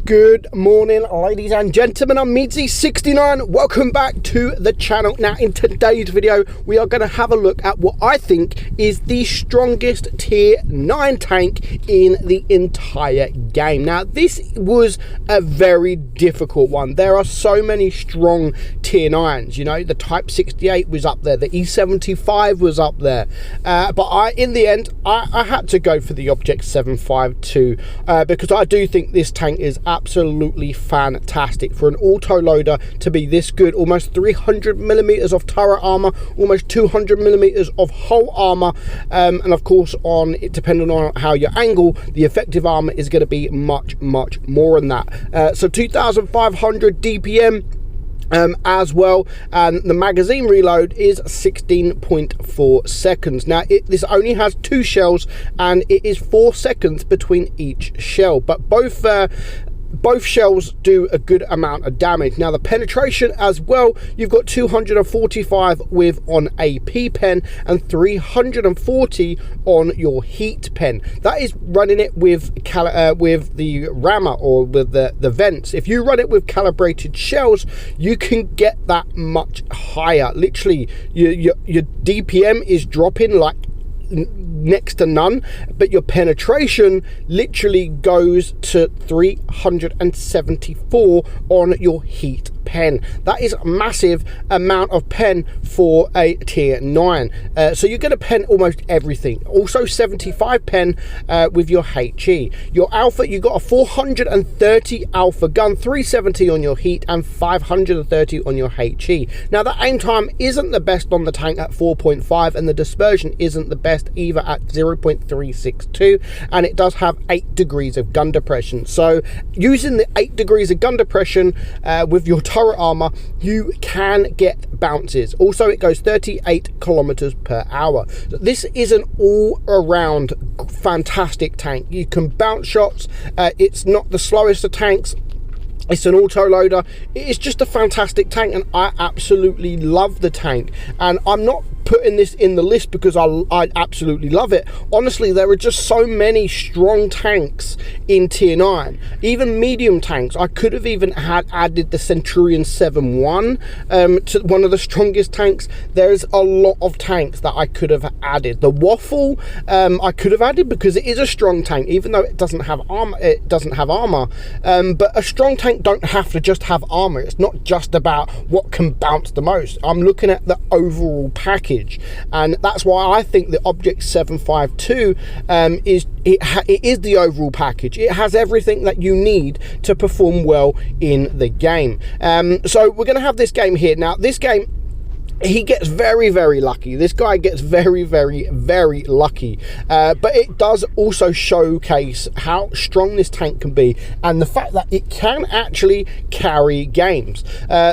Good morning, ladies and gentlemen. I'm meadsy69. Welcome back to the channel. Now, in today's video, we are going to have a look at what I think is the strongest tier 9 tank in the entire game. Now, this was a very difficult one. There are so many strong tier 9s. You know, the Type 68 was up there, the E75 was up there, but in the end, I had to go for the Object 752 because I do think this tank is absolutely fantastic. For an auto loader to be this good, almost 300 millimeters of turret armor, almost 200 millimeters of hull armor, and of course, depending on how you angle, the effective armor is going to be much more than that. So 2500 DPM as well, and the magazine reload is 16.4 seconds. Now this only has 2 shells and it is 4 seconds between each shell, but both shells do a good amount of damage. Now the penetration as well, you've got 245 on AP pen and 340 on your heat pen. That is running it with the rammer or with the vents. If you run it with calibrated shells, you can get that much higher. Literally, your DPM is dropping like next to none, but your penetration literally goes to 374 on your heat pen. That is a massive amount of pen for a tier 9. So you're going to pen almost everything. Also 75 pen with your HE. Your alpha, you got a 430 alpha gun, 370 on your heat and 530 on your HE. Now the aim time isn't the best on the tank at 4.5, and the dispersion isn't the best either at 0.362, and it does have 8 degrees of gun depression. So using the 8 degrees of gun depression with your turret armor, you can get bounces. Also, it goes 38 kilometers per hour. So this is an all-around fantastic tank. You can bounce shots. It's not the slowest of tanks. It's an auto loader. It's just a fantastic tank, and I absolutely love the tank. And I'm not putting this in the list because I absolutely love it. Honestly, there are just so many strong tanks in tier 9, even medium tanks. I could have even added the Centurion 7-1 to one of the strongest tanks. There's a lot of tanks that I could have added. The Waffle I could have added because it is a strong tank, even though it doesn't have armor. But a strong tank don't have to just have armor. It's not just about what can bounce the most. I'm looking at the overall package, and that's why I think the Object 752 is the overall package. It has everything that you need to perform well in the game. So we're going to have this game here. Now this game, he gets very lucky. This guy gets very lucky, but it does also showcase how strong this tank can be and the fact that it can actually carry games.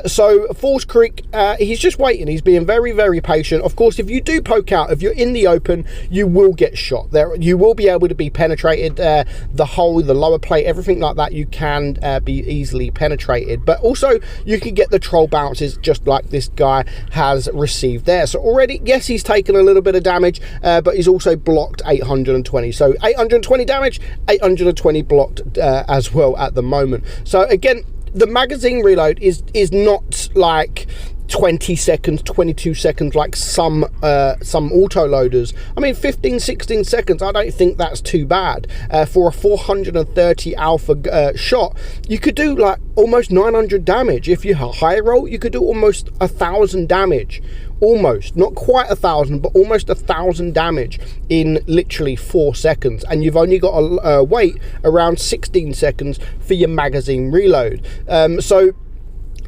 So Falls Creek, he's just waiting. He's being very patient. Of course, if you do poke out, if you're in the open, you will get shot there. You will be able to be penetrated. The hull, the lower plate, everything like that, you can be easily penetrated. But also you can get the troll bounces just like this guy has received there. So already, yes, he's taken a little bit of damage, but he's also blocked 820. So 820 damage, 820 blocked as well at the moment. So again, the magazine reload is not like 20 seconds, 22 seconds like some auto loaders. I mean, 15-16 seconds, I don't think that's too bad. For a 430 alpha shot, you could do like almost 900 damage. If you high roll, you could do almost 1,000 damage. Almost, not quite 1,000, but almost 1,000 damage in literally 4 seconds, and you've only got to wait around 16 seconds for your magazine reload. So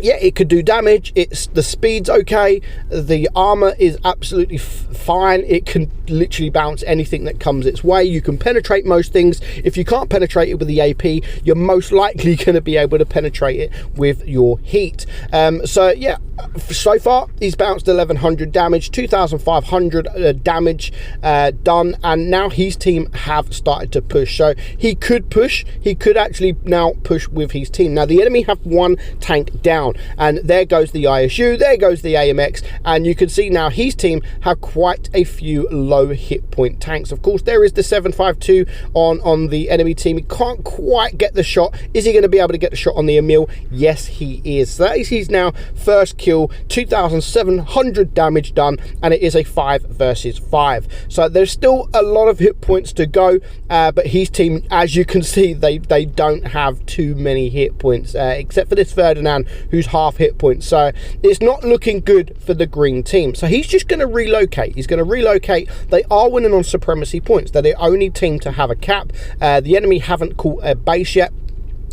yeah, it could do damage. The speed's okay. The armor is absolutely fine. It can literally bounce anything that comes its way. You can penetrate most things. If you can't penetrate it with the AP, you're most likely going to be able to penetrate it with your heat. So yeah, so far he's bounced 1,100 damage, 2,500 damage done, and now his team have started to push. So he could push. He could actually now push with his team. Now the enemy have 1 tank down. down. And there goes the ISU, there goes the AMX, and you can see now his team have quite a few low hit point tanks. Of course, there is the 752 on the enemy team. He can't quite get the shot. Is he going to be able to get the shot on the Emil? Yes, he is. So that is his now first kill, 2,700 damage done, and it is a 5 versus 5. So there's still a lot of hit points to go, but his team, as you can see, they don't have too many hit points, except for this Ferdinand, who's half hit points. So it's not looking good for the green team. So he's just going to relocate. He's going to relocate. They are winning on supremacy points. They're the only team to have a cap. The enemy haven't caught a base yet,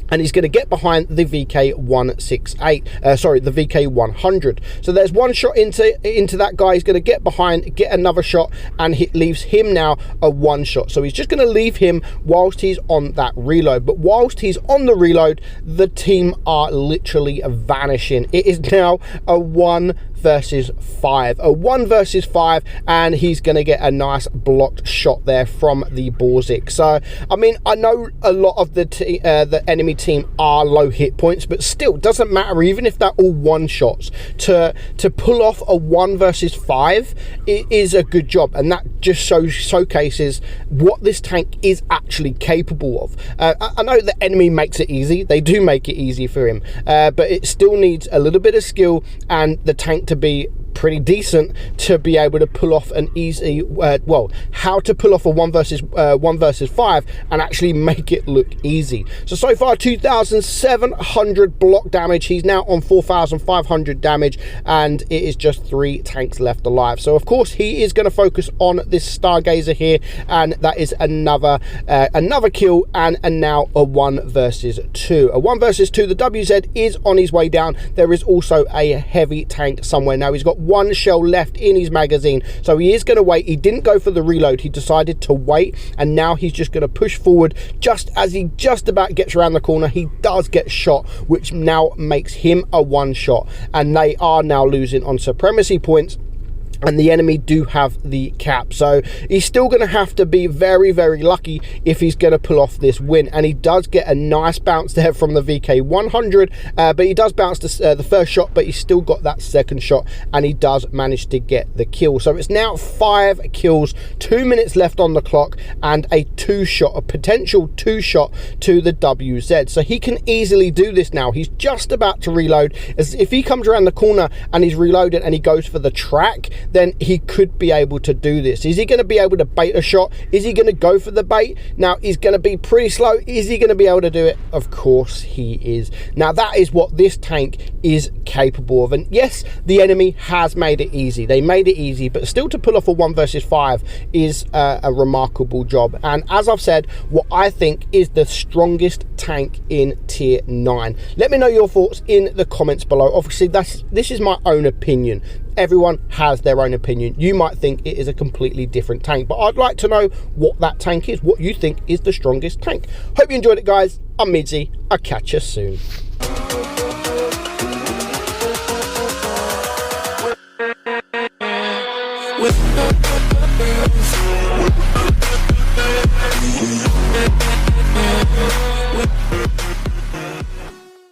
and he's going to get behind the VK168, sorry, the VK100. So there's one shot into that guy. He's going to get behind, get another shot, and it leaves him now a one shot. So he's just going to leave him whilst he's on that reload. But whilst he's on the reload, the team are literally vanishing. It is now a 1 versus 5, a 1 versus 5, and he's going to get a nice blocked shot there from the Borzik. So I mean, I know a lot of the enemy team are low hit points, but still doesn't matter. Even if they're all one shots, to pull off a 1 versus 5, it is a good job, and that just showcases what this tank is actually capable of. I know the enemy makes it easy. They do make it easy for him, but it still needs a little bit of skill and the tank to be pretty decent to be able to pull off an easy well, how to pull off a 1 versus 5 and actually make it look easy. So far 2,700 block damage. He's now on 4,500 damage, and it is just 3 tanks left alive. So of course he is going to focus on this Stargazer here, and that is another kill, and now a 1 versus 2. A 1 versus 2. The WZ is on his way down. There is also a heavy tank somewhere. Now he's got 1 shell left in his magazine, so he is going to wait. He didn't go for the reload. He decided to wait, and now he's just going to push forward. Just as he just about gets around the corner, he does get shot, which now makes him a 1 shot, and they are now losing on supremacy points, and the enemy do have the cap. So he's still going to have to be very, very lucky if he's going to pull off this win. And he does get a nice bounce there from the VK100, but he does bounce the first shot, but he's still got that second shot, and he does manage to get the kill. So it's now 5 kills, 2 minutes left on the clock, and a potential two shot to the WZ. So he can easily do this now. He's just about to reload. As if he comes around the corner and he's reloaded and he goes for the track, then he could be able to do this. Is he going to be able to bait a shot? Is he going to go for the bait? Now, he's going to be pretty slow. Is he going to be able to do it? Of course he is. Now, that is what this tank is capable of. And yes, the enemy has made it easy. They made it easy, but still to pull off a 1 versus 5 is a remarkable job. And as I've said, what I think is the strongest tank in tier 9. Let me know your thoughts in the comments below. Obviously, this is my own opinion. Everyone has their own opinion. You might think it is a completely different tank, but I'd like to know what that tank is, what you think is the strongest tank. Hope you enjoyed it, guys. I'm Meadsy. I'll catch you soon. With